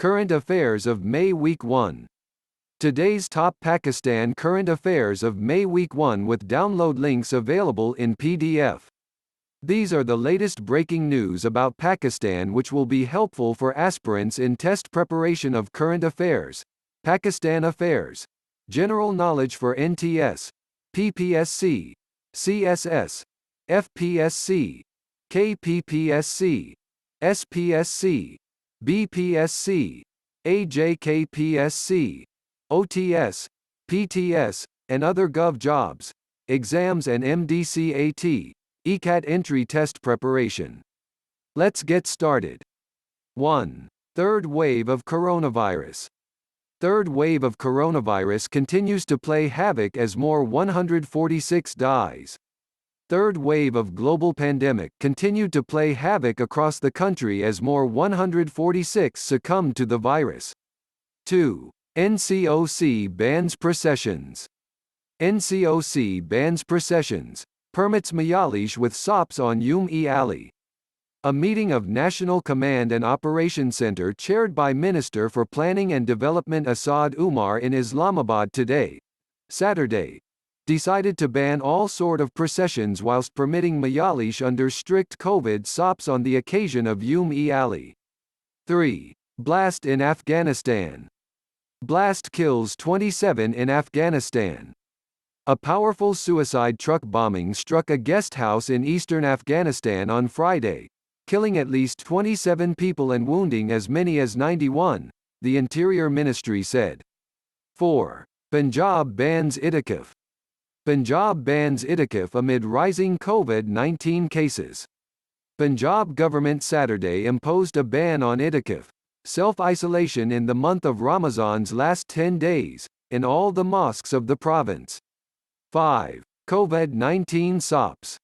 Current Affairs of May Week 1. Today's top Pakistan Current Affairs of May Week 1 with download links available in PDF. These are the latest breaking news about Pakistan which will be helpful for aspirants in test preparation of current affairs, Pakistan affairs, general knowledge for NTS, PPSC, CSS, FPSC, KPPSC, SPSC, BPSC, AJKPSC, OTS, PTS, and other Gov jobs, exams and MDCAT, ECAT entry test preparation. Let's get started. 1. Third wave of coronavirus. Third wave of coronavirus continues to play havoc as more 146 dies. Third wave of global pandemic continued to play havoc across the country as more 146 succumbed to the virus. 2. NCOC bans processions. NCOC bans processions, permits Mayalish with SOPs on Alley. A meeting of National Command and Operation Center chaired by Minister for Planning and Development Asad Umar in Islamabad today, Saturday, decided to ban all sort of processions whilst permitting Mayalish under strict COVID SOPs on the occasion of Alley. 3. Blast in Afghanistan. Blast kills 27 in Afghanistan. A powerful suicide truck bombing struck a guest house in eastern Afghanistan on Friday, killing at least 27 people and wounding as many as 91, the Interior Ministry said. 4. Punjab bans itikaf. Punjab bans itikaf amid rising COVID-19 cases. Punjab Government Saturday imposed a ban on itikaf, self-isolation in the month of Ramadan's last 10 days, in all the mosques of the province. 5. COVID-19 SOPs.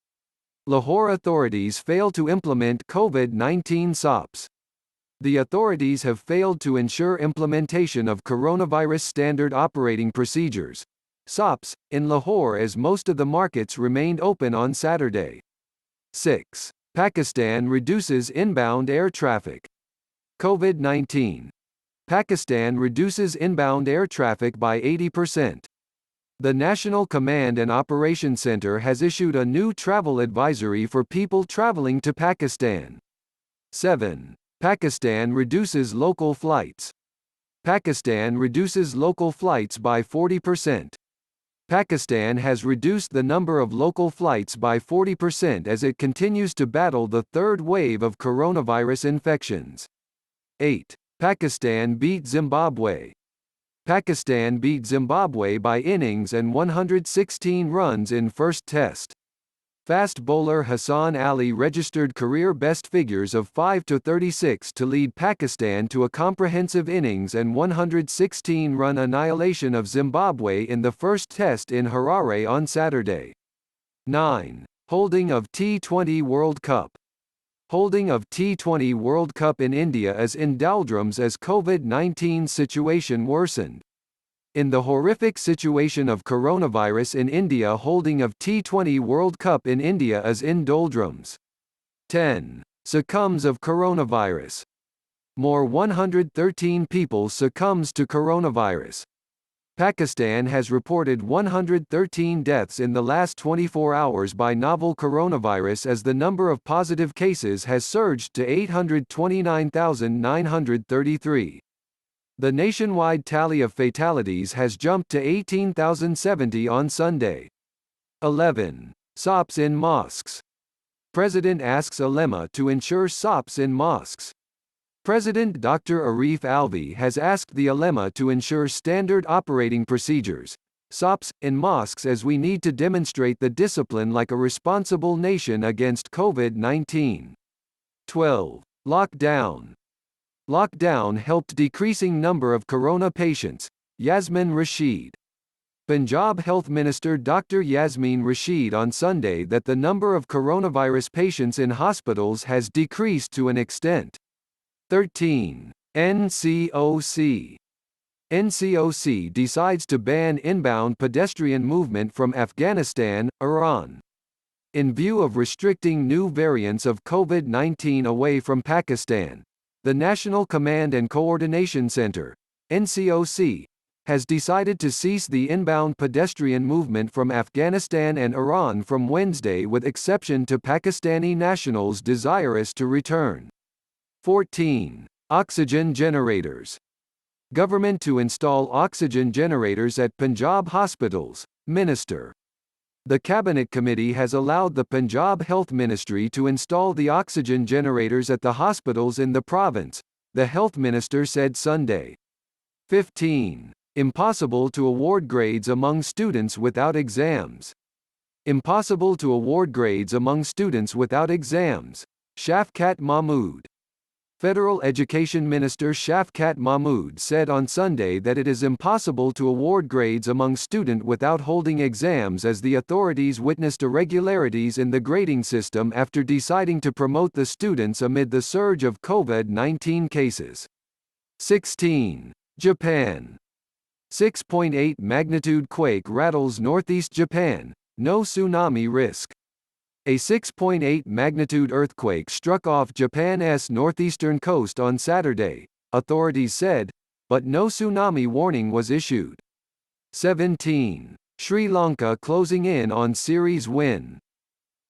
Lahore authorities fail to implement COVID-19 SOPs. The authorities have failed to ensure implementation of coronavirus standard operating procedures, SOPs, in Lahore as most of the markets remained open on Saturday. 6. Pakistan reduces inbound air traffic. COVID-19. Pakistan reduces inbound air traffic by 80%. The National Command and Operation Center has issued a new travel advisory for people traveling to Pakistan. 7. Pakistan reduces local flights. Pakistan reduces local flights by 40%. Pakistan has reduced the number of local flights by 40% as it continues to battle the third wave of coronavirus infections. 8. Pakistan beat Zimbabwe. Pakistan beat Zimbabwe by innings and 116 runs in first test. Fast bowler Hassan Ali registered career best figures of 5-36 to lead Pakistan to a comprehensive innings and 116-run annihilation of Zimbabwe in the first test in Harare on Saturday. 9. Holding of T20 World Cup. Holding of T20 World Cup in India is in doldrums as COVID-19 situation worsened. In the horrific situation of coronavirus in India, holding of T20 World Cup in India is in doldrums. 10. Succumbs of Coronavirus. More 113 people succumbs to coronavirus. Pakistan has reported 113 deaths in the last 24 hours by novel coronavirus as the number of positive cases has surged to 829,933. The nationwide tally of fatalities has jumped to 18,070 on Sunday. 11. SOPs in mosques. President asks ulema to ensure SOPs in mosques. President Dr. Arif Alvi has asked the ulema to ensure standard operating procedures, SOPs, in mosques as we need to demonstrate the discipline like a responsible nation against COVID-19. 12. Lockdown. Lockdown helped decreasing number of corona patients, Yasmin Rashid. Punjab Health Minister Dr. Yasmin Rashid on Sunday that the number of coronavirus patients in hospitals has decreased to an extent. 13. NCOC. NCOC decides to ban inbound pedestrian movement from Afghanistan, Iran. In view of restricting new variants of COVID-19 away from Pakistan, The National Command and Coordination Center, NCOC, has decided to cease the inbound pedestrian movement from Afghanistan and Iran from Wednesday with exception to Pakistani nationals desirous to return. 14. Oxygen generators. Government to install oxygen generators at Punjab hospitals, Minister. The Cabinet Committee has allowed the Punjab Health Ministry to install the oxygen generators at the hospitals in the province, the Health Minister said Sunday. 15. Impossible to award grades among students without exams. Impossible to award grades among students without exams, Shafkat Mahmood. Federal Education Minister Shafkat Mahmood said on Sunday that it is impossible to award grades among students without holding exams as the authorities witnessed irregularities in the grading system after deciding to promote the students amid the surge of COVID-19 cases. 16. Japan. 6.8 magnitude quake rattles northeast Japan, no tsunami risk. A 6.8 magnitude earthquake struck off Japan's northeastern coast on Saturday, authorities said, but no tsunami warning was issued. 17. Sri Lanka closing in on series win.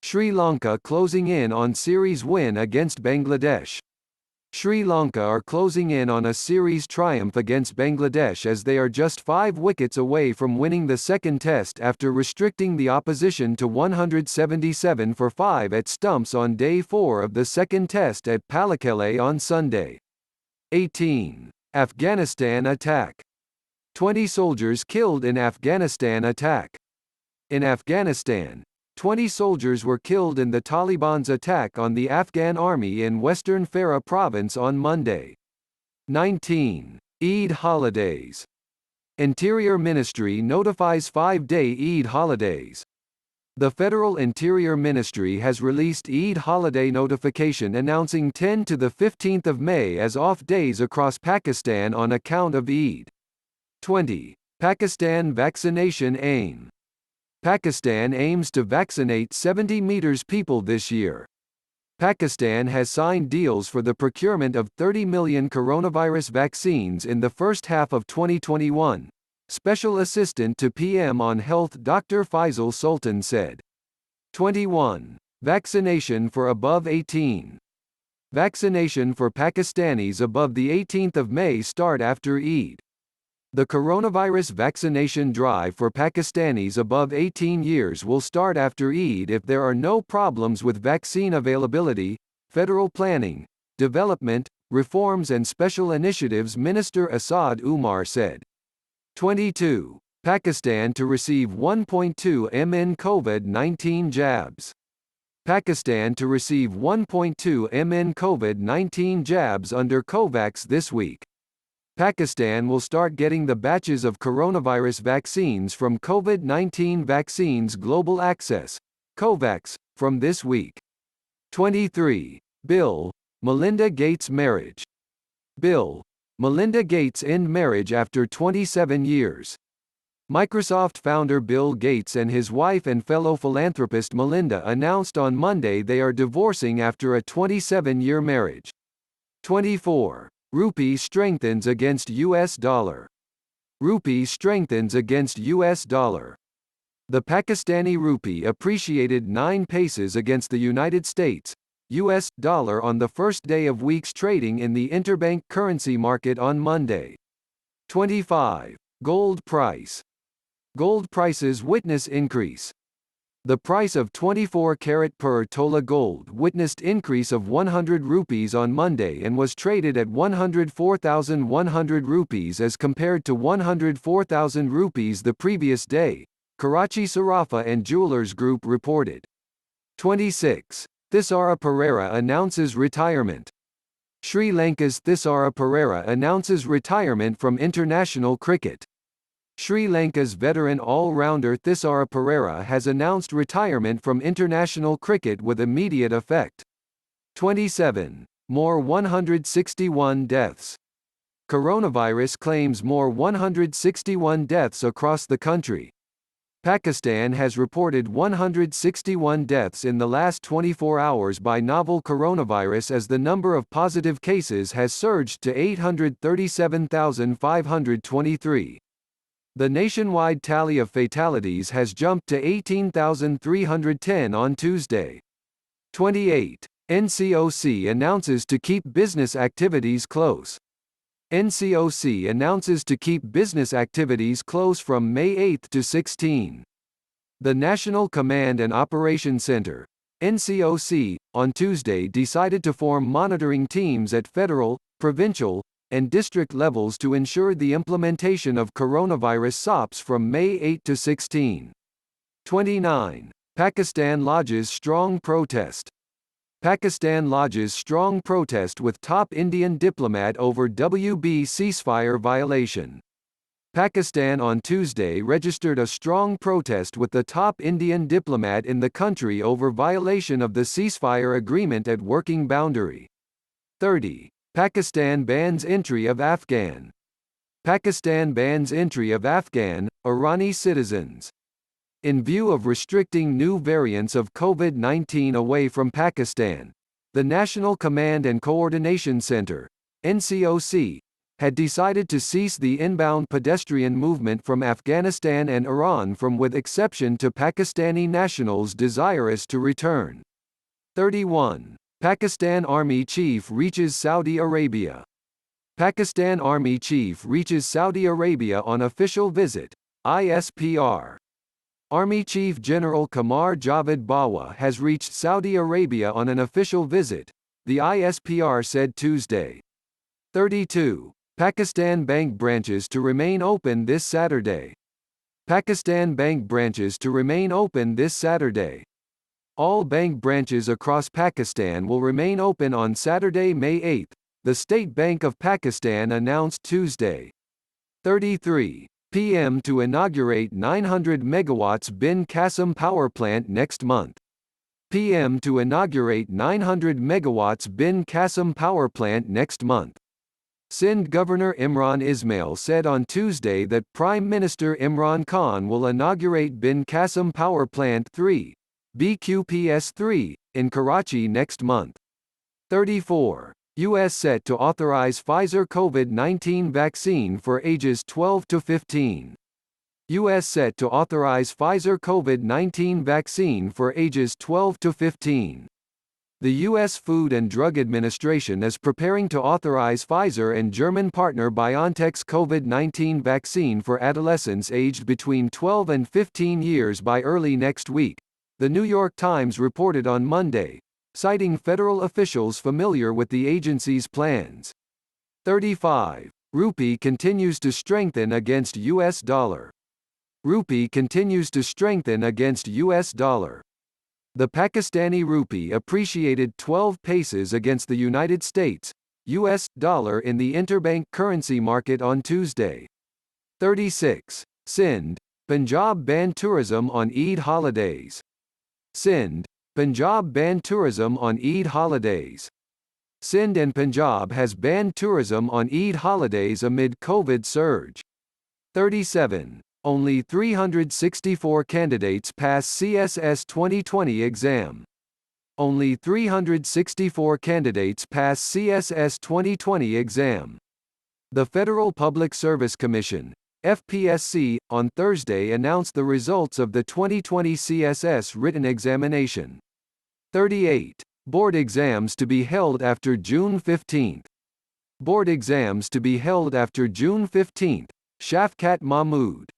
Sri Lanka closing in on series win against Bangladesh. Sri Lanka are closing in on a series triumph against Bangladesh as they are just 5 wickets away from winning the second test after restricting the opposition to 177 for 5 at stumps on day 4 of the second test at Pallekele on Sunday. 18. Afghanistan Attack. 20 soldiers killed in Afghanistan attack. In Afghanistan, 20 soldiers were killed in the Taliban's attack on the Afghan army in western Farah province on Monday. 19. Eid holidays. Interior Ministry notifies 5-day Eid holidays. The Federal Interior Ministry has released Eid holiday notification announcing 10 to the 15th of May as off days across Pakistan on account of Eid. 20. Pakistan Vaccination Aim. Pakistan aims to vaccinate 70 million people this year. Pakistan has signed deals for the procurement of 30 million coronavirus vaccines in the first half of 2021, Special Assistant to PM on Health Dr. Faisal Sultan said. 21. Vaccination for above 18. Vaccination for Pakistanis above the 18th of May start after Eid. The coronavirus vaccination drive for Pakistanis above 18 years will start after Eid if there are no problems with vaccine availability, federal planning, development, reforms and special initiatives, Minister Asad Umar said. 22. Pakistan to receive 1.2 million COVID-19 jabs. Pakistan to receive 1.2 million COVID-19 jabs under COVAX this week. Pakistan will start getting the batches of coronavirus vaccines from COVID-19 Vaccines Global Access, COVAX, from this week. 23. Bill, Melinda Gates marriage. Bill, Melinda Gates end marriage after 27 years. Microsoft founder Bill Gates and his wife and fellow philanthropist Melinda announced on Monday they are divorcing after a 27-year marriage. 24. Rupee strengthens against US dollar. Rupee strengthens against US dollar. The Pakistani rupee appreciated 9 paces against the United States, US dollar on the first day of week's trading in the interbank currency market on Monday. 25. Gold price. Gold prices witness increase. The price of 24 karat per tola gold witnessed increase of 100 rupees on Monday and was traded at 104,100 rupees as compared to 104,000 rupees the previous day, Karachi Sarafa and Jewelers Group reported. 26. Thisara Perera announces retirement. Sri Lanka's Thisara Perera announces retirement from international cricket. Sri Lanka's veteran all-rounder Thisara Perera has announced retirement from international cricket with immediate effect. 27. More 161 deaths. Coronavirus claims more 161 deaths across the country. Pakistan has reported 161 deaths in the last 24 hours by novel coronavirus as the number of positive cases has surged to 837,523. The nationwide tally of fatalities has jumped to 18,310 on Tuesday. 28. NCOC announces to keep business activities close. NCOC announces to keep business activities close from May 8 to 16. The National Command and Operation Center, NCOC, on Tuesday decided to form monitoring teams at federal, provincial, and district levels to ensure the implementation of coronavirus SOPs from May 8 to 16. 29. Pakistan lodges strong protest. Pakistan lodges strong protest with top Indian diplomat over WB ceasefire violation. Pakistan on Tuesday registered a strong protest with the top Indian diplomat in the country over violation of the ceasefire agreement at working boundary. 30. Pakistan bans entry of Afghan. Pakistan bans entry of Afghan, Irani citizens. In view of restricting new variants of COVID-19 away from Pakistan, the National Command and Coordination Center, NCOC, had decided to cease the inbound pedestrian movement from Afghanistan and Iran with exception to Pakistani nationals desirous to return. 31. Pakistan Army Chief reaches Saudi Arabia. Pakistan Army Chief reaches Saudi Arabia on official visit, ISPR. Army Chief General Qamar Javed Bajwa has reached Saudi Arabia on an official visit, the ISPR said Tuesday. 32. Pakistan bank branches to remain open this Saturday. Pakistan bank branches to remain open this Saturday. All bank branches across Pakistan will remain open on Saturday, May 8, the State Bank of Pakistan announced Tuesday. 33. PM to inaugurate 900 megawatts Bin Qasim power plant next month. PM to inaugurate 900 megawatts Bin Qasim power plant next month. Sindh Governor Imran Ismail said on Tuesday that Prime Minister Imran Khan will inaugurate Bin Qasim Power Plant 3, BQPS-3, in Karachi next month. 34. U.S. set to authorize Pfizer COVID-19 vaccine for ages 12 to 15. U.S. set to authorize Pfizer COVID-19 vaccine for ages 12 to 15. The U.S. Food and Drug Administration is preparing to authorize Pfizer and German partner BioNTech's COVID-19 vaccine for adolescents aged between 12 and 15 years by early next week, The New York Times reported on Monday, citing federal officials familiar with the agency's plans. 35. Rupee continues to strengthen against U.S. dollar. Rupee continues to strengthen against U.S. dollar. The Pakistani rupee appreciated 12 paces against the United States, U.S. dollar in the interbank currency market on Tuesday. 36. Sindh, Punjab ban tourism on Eid holidays. Sindh, Punjab ban tourism on Eid holidays. Sindh and Punjab has banned tourism on Eid holidays amid COVID surge. 37. Only 364 candidates pass CSS 2020 exam. Only 364 candidates pass CSS 2020 exam. The Federal Public Service Commission, FPSC, on Thursday announced the results of the 2020 CSS written examination. 38. Board exams to be held after June 15. Board exams to be held after June 15, Shafkat Mahmood.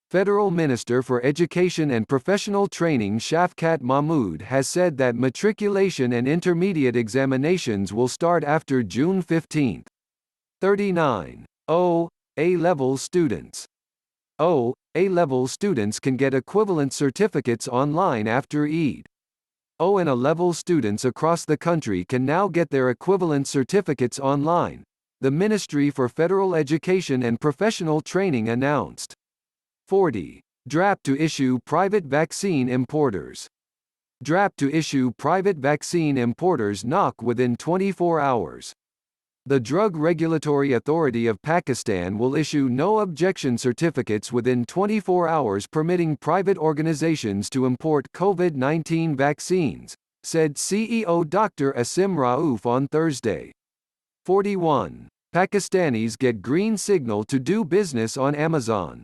Federal Minister for Education and Professional Training Shafkat Mahmood has said that matriculation and intermediate examinations will start after June 15. 39. A-level students. A-level students can get equivalent certificates online after Eid. And A-level students across the country can now get their equivalent certificates online, the Ministry for Federal Education and Professional Training announced. 40. DRAP to issue private vaccine importers. DRAP to issue private vaccine importers knock within 24 hours. The Drug Regulatory Authority of Pakistan will issue no-objection certificates within 24 hours permitting private organizations to import COVID-19 vaccines, said CEO Dr. Asim Rauf on Thursday. 41. Pakistanis get green signal to do business on Amazon.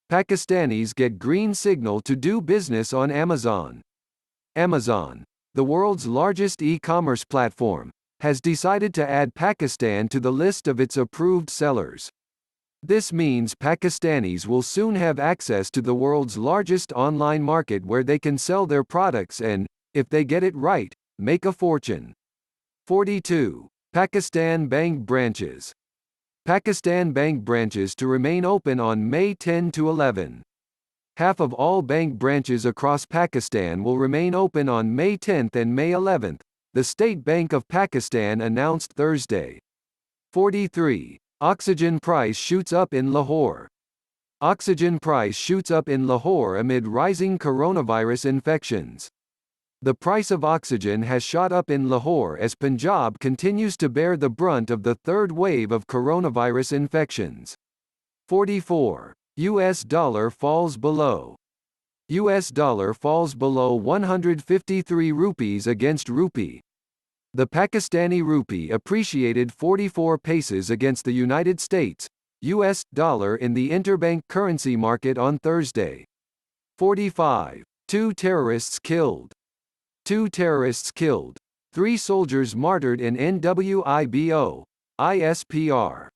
Pakistanis get green signal to do business on Amazon. Amazon, the world's largest e-commerce platform, has decided to add Pakistan to the list of its approved sellers. This means Pakistanis will soon have access to the world's largest online market where they can sell their products and, if they get it right, make a fortune. 42. Pakistan Bank branches. Pakistan Bank branches to remain open on May 10 to 11. Half of all bank branches across Pakistan will remain open on May 10 and May 11, the State Bank of Pakistan announced Thursday. 43. Oxygen price shoots up in Lahore. Oxygen price shoots up in Lahore amid rising coronavirus infections. The price of oxygen has shot up in Lahore as Punjab continues to bear the brunt of the third wave of coronavirus infections. 44. US dollar falls below. US dollar falls below 153 rupees against rupee. The Pakistani rupee appreciated 44 paces against the United States, US dollar in the interbank currency market on Thursday. 45. 2 terrorists killed. 2 terrorists killed. 3 soldiers martyred in NWIBO, ISPR.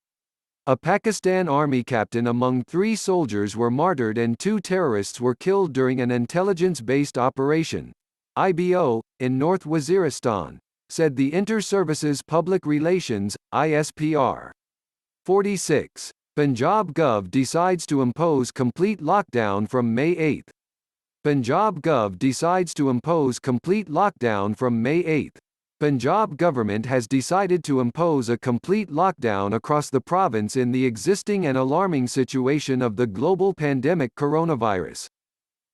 A Pakistan Army captain among 3 soldiers were martyred and 2 terrorists were killed during an intelligence-based operation, IBO, in North Waziristan, said the Inter-Services Public Relations, ISPR. 46. Punjab Govt decides to impose complete lockdown from May 8. Punjab Govt decides to impose complete lockdown from May 8. Punjab government has decided to impose a complete lockdown across the province in the existing and alarming situation of the global pandemic coronavirus.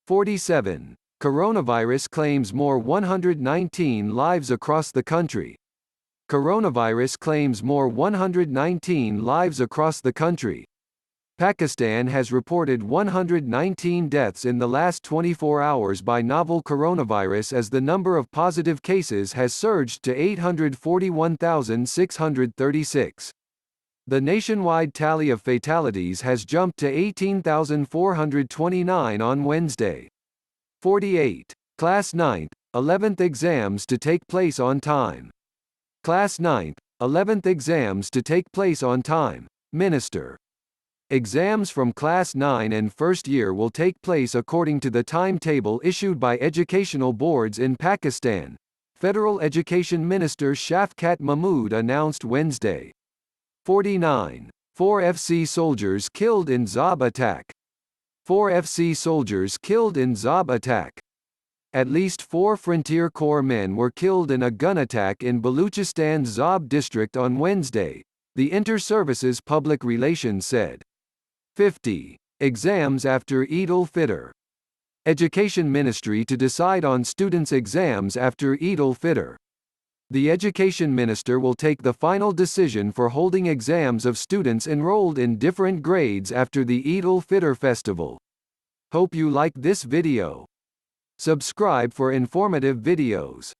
47. Coronavirus claims more 119 lives across the country. Coronavirus claims more 119 lives across the country. Pakistan has reported 119 deaths in the last 24 hours by novel coronavirus as the number of positive cases has surged to 841,636. The nationwide tally of fatalities has jumped to 18,429 on Wednesday. 48. Class 9th, 11th exams to take place on time. Class 9th, 11th exams to take place on time, Minister. Exams from Class 9 and first year will take place according to the timetable issued by educational boards in Pakistan, Federal Education Minister Shafkat Mahmood announced Wednesday. 49. 4 FC soldiers killed in Zhob attack. 4 FC soldiers killed in Zhob attack. At least 4 Frontier Corps men were killed in a gun attack in Baluchistan's Zhob district on Wednesday, the Inter-Services Public Relations said. 50. Exams after Eidul Fitr. Education Ministry to decide on students' exams after Eidul Fitr. The Education Minister will take the final decision for holding exams of students enrolled in different grades after the Eidul Fitr festival. Hope you like this video. Subscribe for informative videos.